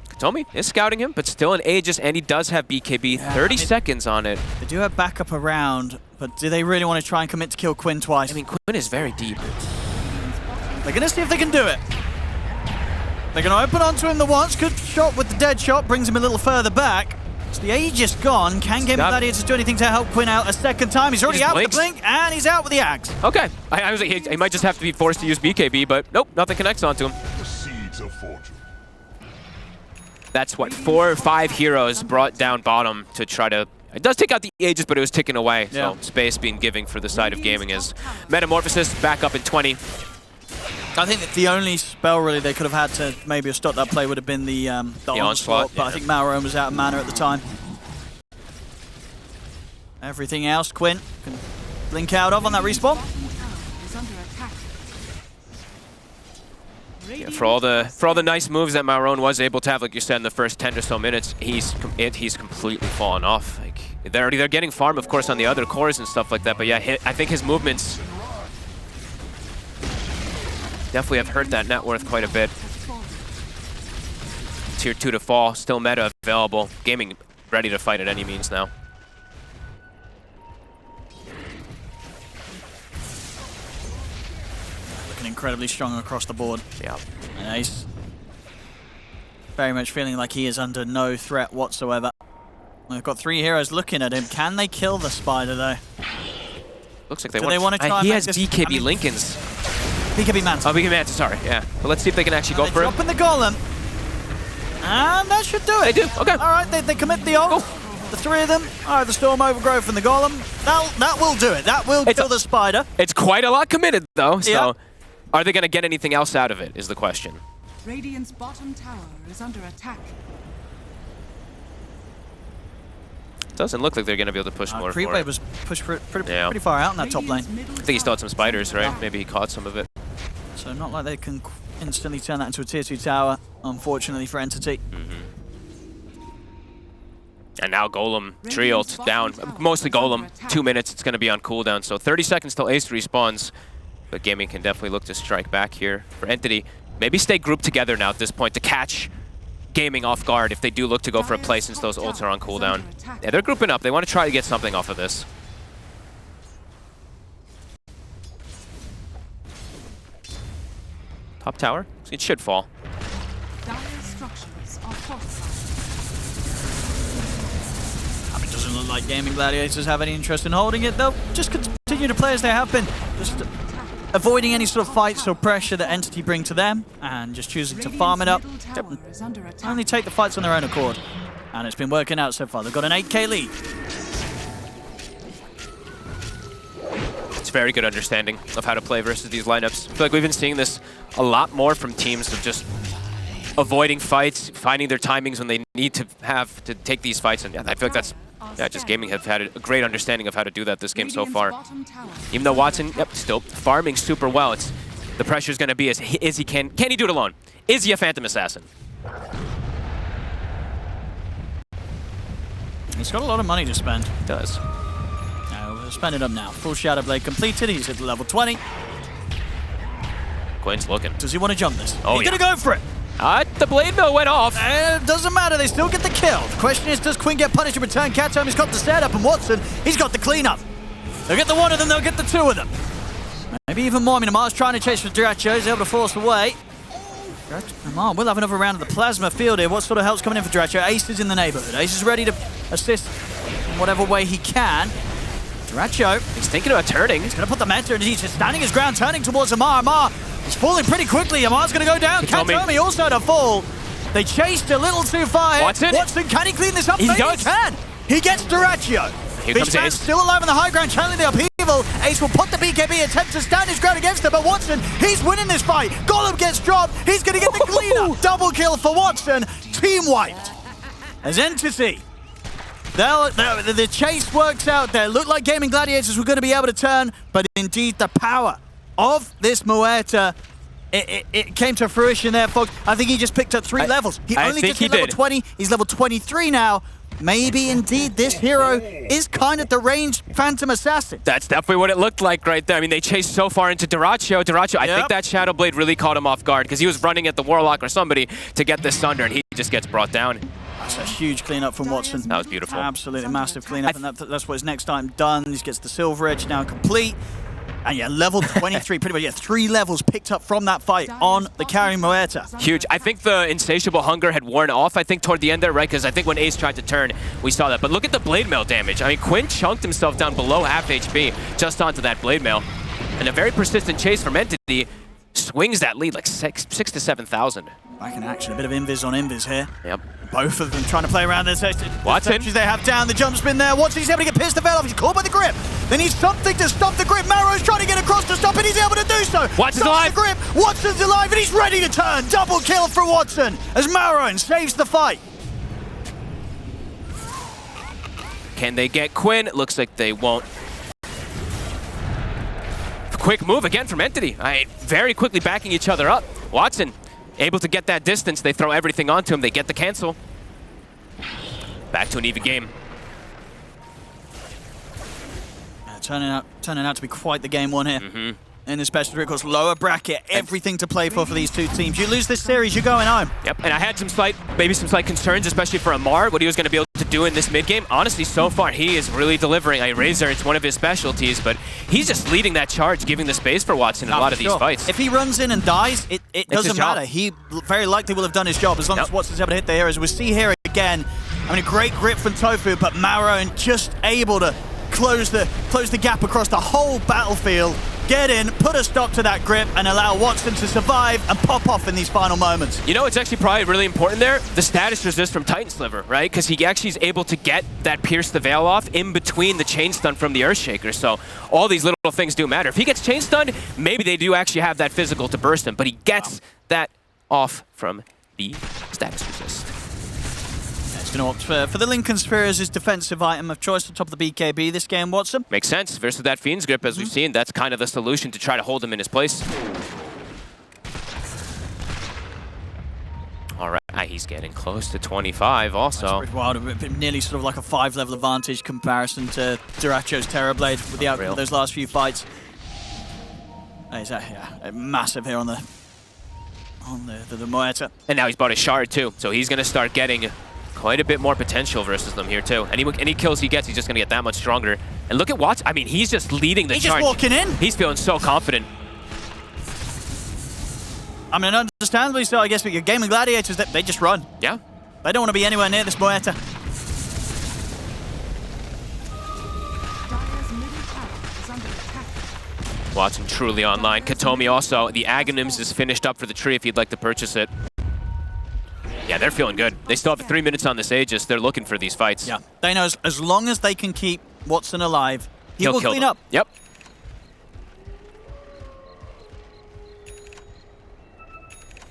Katomi is scouting him, but still an Aegis, and he does have BKB. Yeah, 30 seconds on it. They do have backup around, but do they really want to try and commit to kill Quinn twice? I mean, Quinn is very deep. They're going to see if they can do it. They're going to open onto him the once. Good shot with the dead shot, brings him a little further back. So the Aegis gone. Can Gaming Gladiators do anything to help Quinn out a second time? He's already out with the blink, and he's out with the axe. Okay. I was like, he might just have to be forced to use BKB, but nope, nothing connects onto him. The seeds of fortune. That's what, 4 or 5 heroes brought down bottom to try to... It does take out the Aegis, but it was ticking away. Yeah. So space being given for the side of gaming is Metamorphosis back up in 20. I think that the only spell really they could have had to maybe have stopped that play would have been the onslaught, but I think Malrome was out of mana at the time. Everything else, Quinn can blink out of on that respawn. Yeah, for all the nice moves that Marone was able to have, like you said, in the first 10 or so minutes, he's completely fallen off. Like they're getting farm, of course, on the other cores and stuff like that. But yeah, I think his movements definitely have hurt that net worth quite a bit. Tier 2 to fall, still meta available. Gaming ready to fight at any means now. Looking incredibly strong across the board. Yeah. And Ace very much feeling like he is under no threat whatsoever. We've got 3 heroes looking at him. Can they kill the spider though? Looks like they Do they want to try and he make has this, BKB Lincolns. BKB Mantle. Oh, BKB Mantle, sorry, yeah. But let's see if they can actually go for it. Dropping the golem. And that should do it. They do, okay. All right, they commit the ult. The 3 of them. All right, the Storm Overgrowth and the golem. That will do it. That will kill the spider. It's quite a lot committed though, so Yeah. are they going to get anything else out of it is the question. Radiant's bottom tower is under attack. Doesn't look like they're going to be able to push more for Creepwave it. was pushed pretty far out in that top lane. I think he still had some spiders, right? Maybe he caught some of it. So not like they can instantly turn that into a tier 2 tower, unfortunately for Entity. And now Golem, tree ult down. Mostly Golem, 2 minutes, it's going to be on cooldown. So 30 seconds till Ace respawns. But Gaming can definitely look to strike back here for Entity. Maybe stay grouped together now at this point to catch Gaming off guard if they do look to go for a play since those ults are on cooldown. Yeah, they're grouping up. They want to try to get something off of this. Top tower? It should fall. Dire structures are fortified. I mean, it doesn't look like Gaming Gladiators have any interest in holding it. They'll just continue to play as they have been. Just avoiding any sort of fights or pressure that Entity bring to them and just choosing to farm it up. Only take the fights on their own accord. And it's been working out so far. They've got an 8k lead. It's very good understanding of how to play versus these lineups. I feel like we've been seeing this a lot more from teams of just avoiding fights, finding their timings when they need to have to take these fights. And yeah, I feel like that's, yeah, just Gaming have had a great understanding of how to do that this game so far. Even though Watson, yep, still farming super well. It's the pressure's going to be is he can he do it alone? Is he a Phantom Assassin? He's got a lot of money to spend. He does. We'll spend it up now. Full Shadow Blade completed. He's at level 20. Quinn's looking. Does he want to jump this? Oh, He's going to go for it. The blade mill went off. Doesn't matter, they still get the kill. The question is, does Quinn get punished in return? Catome has got the setup, and Watson, he's got the cleanup. They'll get the 1 of them, they'll get the 2 of them. Maybe even more. I mean, Amar's trying to chase for Dracho, he's able to force away. Amar will have another round of the plasma field here. What sort of help's coming in for Dracho? Ace is in the neighborhood. Ace is ready to assist in whatever way he can. Dracho, he's thinking about turning. He's going to put the meta, and he's just standing his ground, turning towards Amar. Amar is falling pretty quickly. Amar's going to go down. Catome also to fall. They chased a little too far here. Watson, can he clean this up? He does. He can. He gets Dracho. Here comes Ace. Still alive on the high ground, channeling the upheaval. Ace will put the BKB, attempt to stand his ground against him, but Watson, he's winning this fight. Golem gets dropped. He's going to get the cleanup. Double kill for Watson. Team wiped. As Entity. The chase works out there. Looked like Gaming Gladiators were going to be able to turn, but indeed the power of this Muerta, it came to fruition there, folks. I think he just picked up 3 levels. He only just hit level 20. He's level 23 now. Maybe indeed this hero is kind of the ranged Phantom Assassin. That's definitely what it looked like right there. I mean, they chased so far into Duracho. I think that Shadow Blade really caught him off guard because he was running at the Warlock or somebody to get this Sunder, and he just gets brought down. That's a huge cleanup from Watson. That was beautiful. Absolutely massive cleanup, and that's what his next time done. He gets the Silver Edge now complete. And yeah, level 23, pretty much, yeah, 3 levels picked up from that fight on the carry Muerta. Huge. I think the insatiable hunger had worn off, I think, toward the end there, right? Because I think when Ace tried to turn, we saw that. But look at the blade mail damage. I mean, Quinn chunked himself down below half HP just onto that blade mail. And a very persistent chase from Entity swings that lead like 6,000 to 7,000. Back in action, a bit of invis on invis here. Yep. Both of them trying to play around this. Watson. They have down the jump spin there. Watson, he's able to get pissed off. He's caught by the grip. They need something to stop the grip. Marrow's trying to get across to stop it. He's able to do so. Watson's alive. The grip. Watson's alive and he's ready to turn. Double kill for Watson as Marrow saves the fight. Can they get Quinn? It looks like they won't. quick move again from Entity. Very quickly backing each other up. Watson able to get that distance. They throw everything onto him. They get the cancel. Back to an even game. Turning out to be quite the game one here. In the special records, lower bracket, everything to play for these two teams. You lose this series, you're going home. Yep, and I had maybe some slight concerns, especially for Amar, what he was going to be able to do in this mid game. Honestly, so far, he is really delivering. Razor, it's one of his specialties, but he's just leading that charge, giving the space for Watson in a lot of these fights. If he runs in and dies, it doesn't matter. He very likely will have done his job as long as Watson's able to hit the heroes. We see here again, I mean, a great grip from Tofu, but Maroon just able to close the gap across the whole battlefield. Get in, put a stop to that grip, and allow Watson to survive and pop off in these final moments. You know, it's actually probably really important there, the status resist from Titan Sliver, right? Because he actually is able to get that Pierce the Veil off in between the chain stun from the Earthshaker. So all these little things do matter. If he gets chain stunned, maybe they do actually have that physical to burst him, but he gets that off from the status resist. He's going to opt for the Lincoln Spear as his defensive item of choice on top of the BKB this game, Watson. Makes sense. Versus that Fiend's Grip, as we've seen, that's kind of the solution to try to hold him in his place. All right, he's getting close to 25 also. That's pretty wild. Nearly sort of like a 5-level advantage comparison to Duracho's Terrorblade with the outcome of those last few fights. He's massive here on the Moeta. And now he's bought a shard too, so he's going to start getting quite a bit more potential versus them here too. Any kills he gets, he's just going to get that much stronger. And look at Watts. I mean, he's just leading the charge. He's just walking in. He's feeling so confident. I mean, understandably so, I guess, with your gaming Gladiators, they just run. Yeah. They don't want to be anywhere near this Moeta. Watson truly online. Katomi also, the Aghanims is finished up for the tree if you'd like to purchase it. Yeah, they're feeling good. They still have 3 minutes on this Aegis. They're looking for these fights. Yeah, they know as long as they can keep Watson alive, he will clean up. Yep.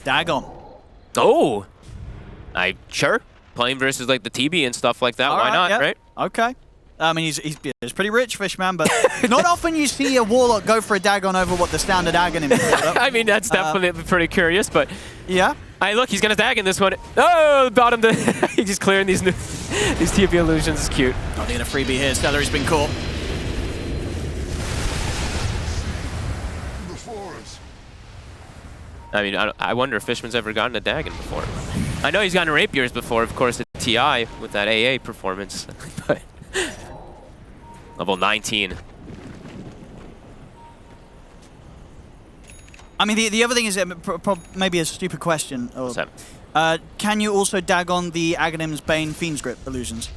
Dagon. Oh! Sure. Playing versus like the TB and stuff like that. Why not, right? Okay. I mean, he's pretty rich, Fishman, but not often you see a Warlock go for a Dagon over what the standard Aghanim is. I mean, that's definitely pretty curious, but... Yeah. Look, he's going to Dagon this one. Oh, bottom. He's just clearing these TB illusions. It's cute. Oh, they get a freebie here. Celery's been caught. I mean, I wonder if Fishman's ever gotten a Dagon before. I know he's gotten Rapiers before, of course, at TI with that AA performance. But level 19. I mean, the other thing is maybe a stupid question. What's that? Can you also Dagon the Aghanim's Bane Fiend's Grip illusions?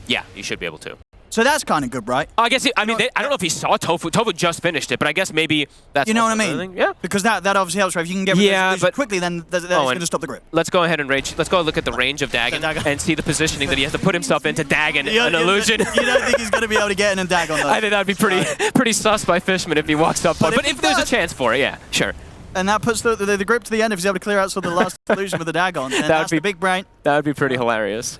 Yeah, you should be able to. So that's kind of good, right? I guess, I don't know if he saw Tofu. Tofu just finished it, but I guess maybe that's... You know what I mean? Yeah. Because that obviously helps, right? If you can get rid of those quickly, then that's going to stop the grip. Let's go ahead and let's go look at the range of Dagon and see the positioning that he has to put himself into Dagon an illusion. You don't think he's going to be able to get in and Dagon those? I think that would be pretty sus by Fishman if he walks up on. But if there's a chance for it, yeah, sure. And that puts the grip to the end if he's able to clear out sort of the last illusion with the Dagon. And that's the big brain. That would be pretty hilarious.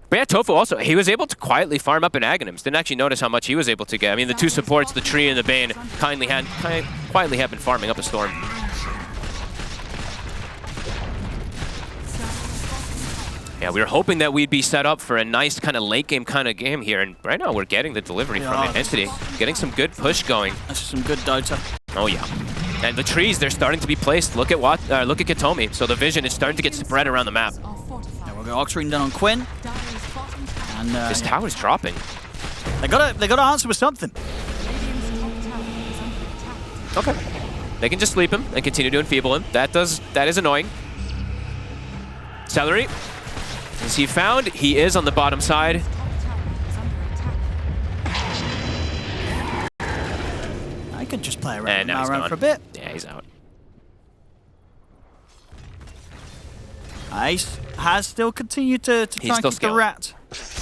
But yeah, Tofu also, he was able to quietly farm up in Aghanims. Didn't actually notice how much he was able to get. I mean, the two supports, the tree and the Bane, quietly have been farming up a storm. Yeah, we were hoping that we'd be set up for a nice kind of late game kind of game here, and right now we're getting the delivery from Entity. Getting some good push going. That's some good Dota. Oh yeah. And the trees, they're starting to be placed. Look at Katomi. So the vision is starting to get spread around the map. Yeah, we'll go Oxring down on Quinn. And this tower's dropping. They gotta answer with something. Okay. They can just sleep him and continue to enfeeble him. That is annoying. Celery. Is he found? He is on the bottom side. I could just play around for a bit. Yeah, he's out. Ice has still continued to try and keep the rat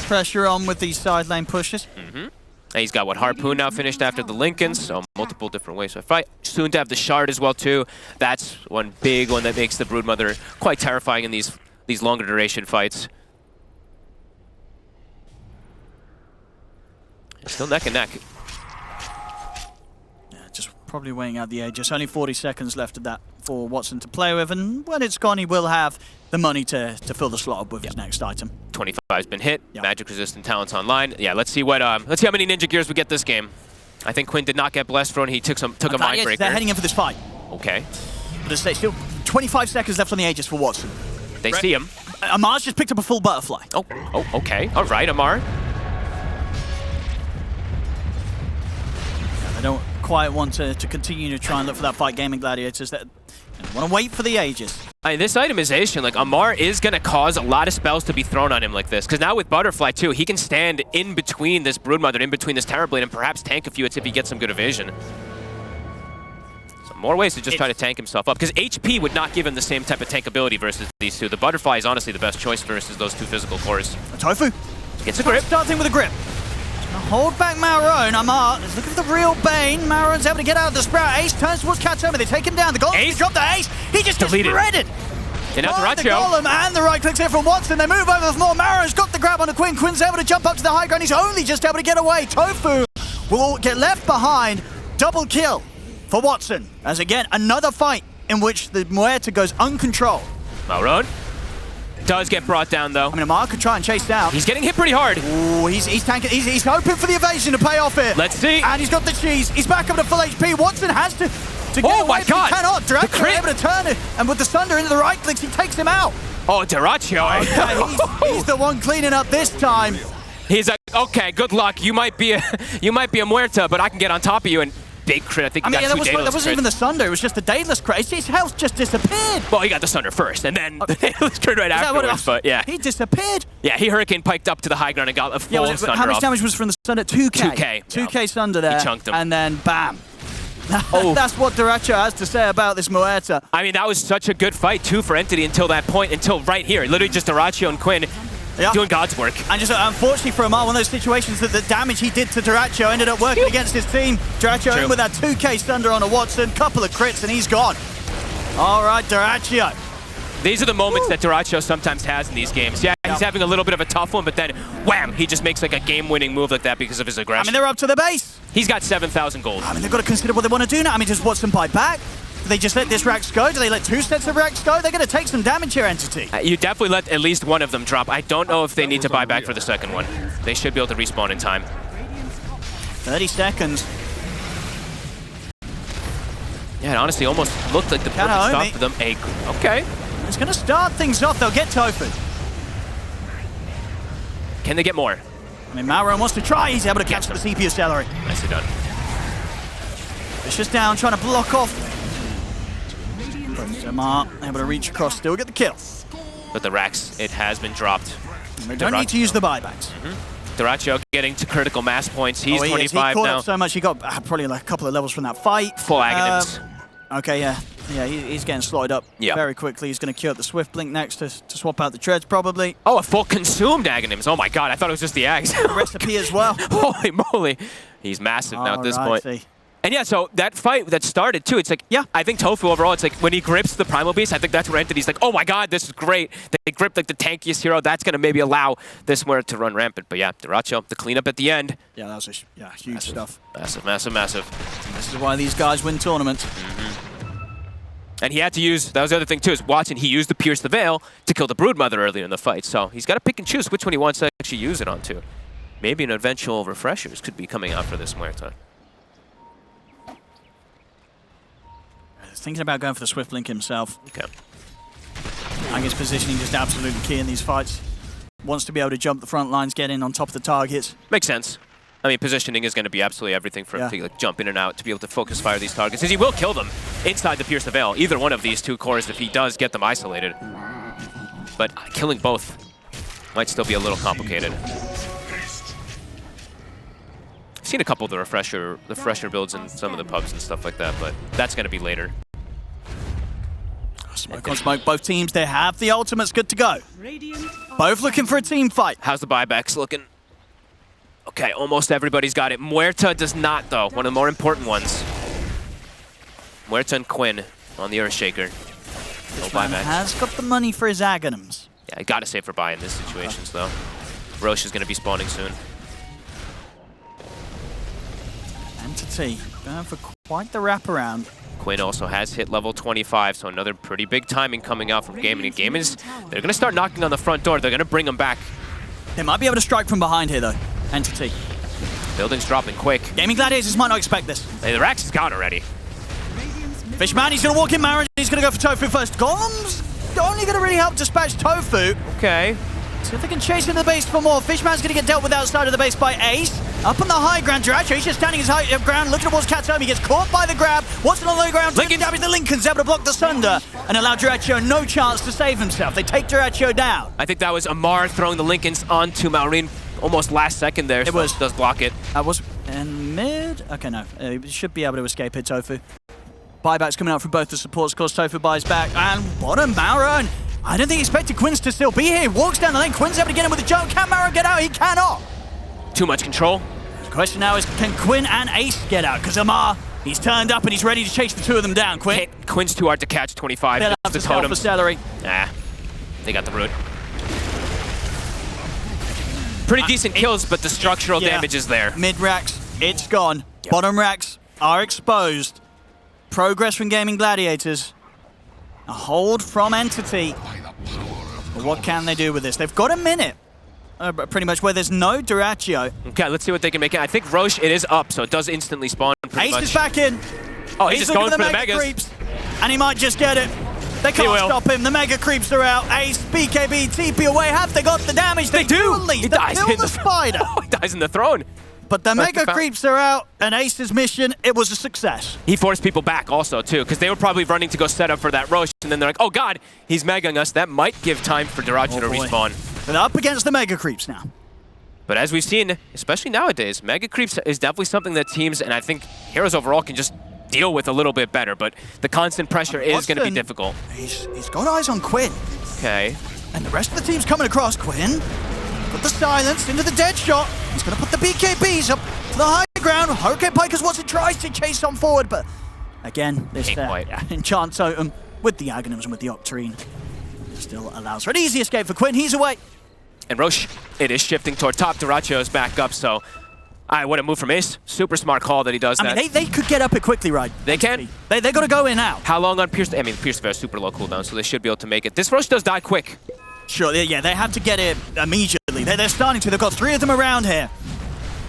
pressure on with these side lane pushes. And he's got Harpoon now finished after the Lincolns, so multiple different ways to fight. Soon to have the Shard as well too. That's one big one that makes the Broodmother quite terrifying in these longer duration fights. Still neck and neck. probably weighing out the Aegis. Only 40 seconds left of that for Watson to play with, and when it's gone, he will have the money to fill the slot up with his next item. 25's been hit. Magic resistant talents online. Yeah, let's see what. Let's see how many Ninja Gears we get this game. I think Quinn did not get blessed for it. He took a mind breaker. They're heading in for this fight. Okay. But there's still 25 seconds left on the Aegis for Watson. They see him. Amar's just picked up a full butterfly. Oh, okay. All right, Amar. They don't quite want to continue to try and look for that fight gaming Gladiators. They want to wait for the Aegis. I mean, this itemization, like, Amar is going to cause a lot of spells to be thrown on him like this. Because now with Butterfly, too, he can stand in between this Broodmother, in between this Terrorblade, and perhaps tank a few hits if he gets some good evasion. So more ways to just try to tank himself up. Because HP would not give him the same type of tankability versus these two. The Butterfly is honestly the best choice versus those two physical cores. Tofu gets a grip. Starting with a grip. Hold back Maroon. Amar is looking for the real Bane. Maroon's able to get out of the sprout. Ace turns towards Katoma. They take him down. The Golem dropped the Ace. He just deleted. And now the Golem and the right clicks here from Watson. They move over with more. Maroon's got the grab on the Quinn. Quinn's able to jump up to the high ground. He's only just able to get away. Tofu will get left behind. Double kill for Watson. As again, another fight in which the Muerta goes uncontrolled. Maroon does get brought down, though. I mean, Amar could try and chase down. He's getting hit pretty hard. Ooh, he's tanking. He's hoping for the evasion to pay off here. Let's see. And he's got the cheese. He's back up to full HP. Watson has to get away. Oh my God! He cannot. Dyrachyo able to turn it, and with the Sunder into the right clicks, he takes him out. Oh, Dyrachyo. He's the one cleaning up this time. He's like, okay, good luck. You might be a Muerta, but I can get on top of you and. Big crit. I think he got two Daedalus. That wasn't even the Sunder. It was just the Daedalus crit. His health just disappeared. Well, he got the Sunder first, and then the Daedalus crit right afterwards. But yeah, he disappeared. Yeah, he Hurricane piked up to the high ground and got a full Sunder off. How much damage was from the Sunder? 2k. 2k Sunder there. He chunked him. And then bam. That's what Dyrachyo has to say about this Muerta. I mean, that was such a good fight too for Entity until that point, until right here. Literally just Dyrachyo and Quinn. Doing God's work. And just unfortunately for Amar, one of those situations that the damage he did to Dyrachyo ended up working against his team. Dyrachyo in with that 2k Thunder on a Watson, couple of crits, and he's gone. All right, Dyrachyo. These are the moments that Dyrachyo sometimes has in these games. Yeah, he's having a little bit of a tough one, but then, wham, he just makes like a game-winning move like that because of his aggression. I mean, they're up to the base. He's got 7,000 gold. I mean, they've got to consider what they want to do now. I mean, does Watson buy back? Do they just let this Rax go? Do they let two sets of Rax go? They're going to take some damage here, Entity. You definitely let at least one of them drop. I don't know if they need to buy back for the second one. They should be able to respawn in time. 30 seconds. Yeah, it honestly almost looked like the perfect stop for them. Okay. It's going to start things off. They'll get Tofu. Can they get more? I mean, Mauro wants to try. He's able to catch the CPU celery. Nicely done. It's just down, trying to block off. Amar able to reach across, still get the kill. But the Rax, it has been dropped. They don't need to use the buybacks. Dyrachyo getting to critical mass points. He's 25 he caught now. Up so much, he got probably like a couple of levels from that fight. Full Aghanims. Okay, yeah. Yeah, he's getting slotted up very quickly. He's going to queue up the Swift Blink next to swap out the Treads, probably. Oh, a full consumed Aghanims. Oh my God, I thought it was just the Ags. Recipe as well. Holy moly. He's massive now at this point. And yeah, so that fight that started too, it's like, I think Tofu overall, it's like when he grips the Primal Beast, I think that's where Entity's like, oh my God, this is great. They grip like the tankiest hero. That's going to maybe allow this Muerta to run rampant. But yeah, Dyrachyo, the cleanup at the end. Yeah, that was huge stuff. Massive. This is why these guys win tournaments. And he had to use, that was the other thing too, is Watson, he used the Pierce the Veil to kill the Broodmother earlier in the fight. So he's got to pick and choose which one he wants to actually use it onto. Maybe an eventual Refreshers could be coming out for this Muerta. Thinking about going for the Swift Blink himself. Okay. I think his positioning just absolutely key in these fights. Wants to be able to jump the front lines, get in on top of the targets. Makes sense. I mean, positioning is going to be absolutely everything for him to like, jump in and out to be able to focus fire these targets. Because he will kill them inside the Pierce the Veil. Either one of these two cores if he does get them isolated. But killing both might still be a little complicated. I've seen a couple of the refresher builds in some of the pubs and stuff like that, but that's going to be later. Smoke on smoke, both teams, they have the ultimates good to go. Both looking for a team fight. How's the buybacks looking? Okay, almost everybody's got it. Muerta does not, though. One of the more important ones. Muerta and Quinn on the Earthshaker. No buybacks. Has got the money for his Aghanims. Yeah, I gotta save for buy in this situations, though. Roche is gonna be spawning soon. Entity Entity going for quite the wraparound. Quinn also has hit level 25, so another pretty big timing coming out from Gaming. And Gaming they're going to start knocking on the front door. They're going to bring them back. They might be able to strike from behind here, though. Entity. Building's dropping quick. Gaming Gladiators might not expect this. Hey, the Rax is gone already. Fishman, he's going to walk in Marin. He's going to go for Tofu first. Golems only going to really help dispatch Tofu. Okay. See if they can chase into the base for more. Fishman's going to get dealt with outside of the base by Ace. Up on the high ground, Duracho, he's just standing his high ground, looking towards Katome. He gets caught by the grab. Watson on the low ground, taking damage. The Lincoln's able to block the Sunder and allow Duracho no chance to save himself. They take Duracho down. I think that was Amar throwing the Lincolns onto Maureen almost last second there. It was. Does block it. That was in mid. Okay, no. He should be able to escape it, Tofu. Buybacks coming out from both the supports. Of course, Tofu buys back. And bottom, Maron. I don't think he expected Quinns to still be here. He walks down the lane. Quinn's able to get him with a jump. Can Maron get out? He cannot. Too much control. The question now is, can Quinn and Ace get out? Because Amar, he's turned up and he's ready to chase the two of them down. Quinn. Quinn's too hard to catch, 25. They'll have to sell for celery. Nah, they got the root. Pretty decent kills, but the structural damage is there. Mid racks, it's gone. Yep. Bottom racks are exposed. Progress from Gaming Gladiators. A hold from Entity. But what can they do with this? They've got a minute. Pretty much where there's no Duracho. Okay, let's see what they can make it. I think Roche, it is up, so it does instantly spawn pretty much. Ace is back in. Oh, he's just going for the Megas. Creeps, and he might just get it. They can't stop him. The Mega Creeps are out. Ace, BKB, TP away. Have they got the damage? They do. He dies in the spider. He dies in the throne. But the Mega Creeps are out, and Ace's mission, it was a success. He forced people back also, too, because they were probably running to go set up for that Roche, and then they're like, oh god, he's megaing us. That might give time for Duracho to respawn. They're up against the Mega Creeps now. But as we've seen, especially nowadays, Mega Creeps is definitely something that teams, and I think heroes overall, can just deal with a little bit better, but the constant pressure is going to be difficult. He's got eyes on Quinn. Okay. And the rest of the team's coming across. Quinn, put the silence into the dead shot. He's going to put the BKBs up to the high ground. Hurricane Pikers Watson tries to chase on forward, but again, this Enchant Totem with the Aghanims and with the Octarine still allows for an easy escape for Quinn. He's away. And Roche, it is shifting toward top. Duracho's back up, so what a move from Ace. Super smart call that he does that. I mean, they could get up it quickly, right? They can. They got to go in now. How long on Pierce? I mean, Pierce is super low cooldown, so they should be able to make it. This Roche does die quick. Sure, yeah, they have to get it immediately. They're starting to. They've got 3 of them around here.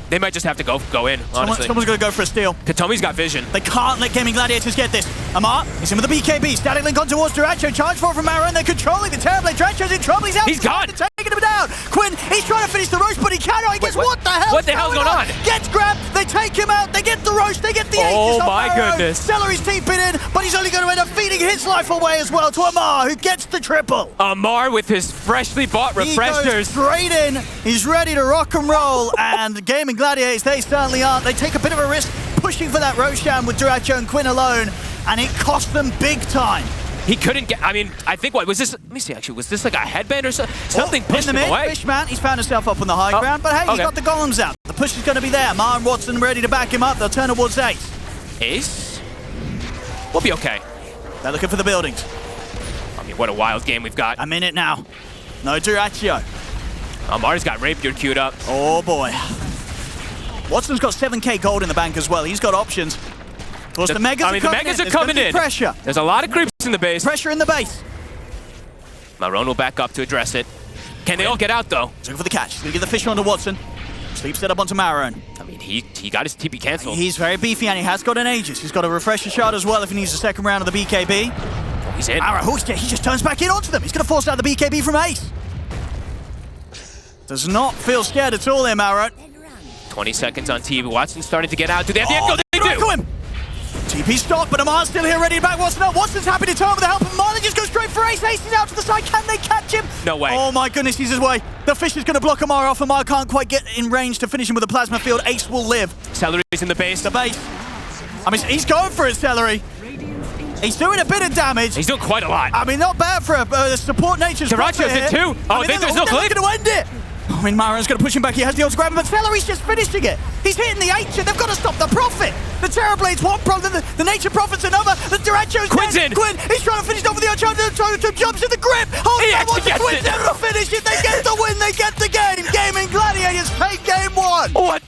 They might just have to go in, honestly. Someone's going to go for a steal. Katomi's got vision. They can't let Gaming Gladiators get this. Amar, he's in with the BKB. Static link on towards Duracho. Charge forward from Maron. They're controlling the Terrorblade. Duracho's in trouble. He's out. He's gone. Taking him down. Quinn, he's trying to finish the Roche, but he cannot. He gets, what the hell? What the hell's going on? Gets grabbed. They take him out. They get the Roche. They get the Aegis. Oh my goodness. Celery's deeping in, but he's only going to end up feeding his life away as well to Amar, who gets the triple. Amar with his freshly bought refreshers. He goes straight in. He's ready to rock and roll. And Gaming Gladiators, they certainly aren't. They take a bit of a risk pushing for that Roshan with Duracho and Quinn alone, and it cost them big time. He couldn't get, I mean, I think what was this? Let me see actually, was this like a headband or something? Pushed him away. Fishman, he's found himself up on the high ground, but hey, he's got the golems out. The push is going to be there. Mar and Watson ready to back him up. They'll turn towards Ace. Ace? We'll be okay. They're looking for the buildings. I mean, what a wild game we've got. A minute now. No Duracho. Amar's got Rapier queued up. Oh boy. Watson's got 7k gold in the bank as well. He's got options. Of course, the Megas are coming in. Pressure. There's a lot of creeps in the base. Pressure in the base. Maron will back up to address it. Can they all get out, though? He's looking for the catch. He's going to get the fish onto Watson. Sleep set up onto Maron. I mean, he got his TP cancelled. He's very beefy, and he has got an Aegis. He's got a refresher shot as well if he needs a second round of the BKB. He's in. He just turns back in onto them. He's going to force out the BKB from Ace. Does not feel scared at all here, Maron. 20 seconds on TV. Watson's starting to get out. Do they have the echo? They do. Him. TP stopped, but Amar's still here, ready to back Watson up. Watson's happy to turn with the help of Amar. They just go straight for Ace. Ace is out to the side. Can they catch him? No way. Oh my goodness, he's his way. The fish is going to block Amar off. Amar can't quite get in range to finish him with a plasma field. Ace will live. Celery's in the base. The base. I mean, he's going for his Celery. He's doing a bit of damage. He's doing quite a lot. I mean, not bad for a support nature's Duracho's in too. Oh, I think there's no clip. They're going to end it. I mean, Maron's going to push him back. He has the ult to grab him, but Celery's just finishing it. He's hitting the H, and they've got to stop the Prophet. The Terrorblade's one problem, the Nature Prophet's another. The Duracho's Quinn's in. Quinn, he's trying to finish off with the Uncharted, jumps in the grip. He actually gets Quinn's able to finish it. They get the win, they get the game. Gaming Gladiators take game 1. What?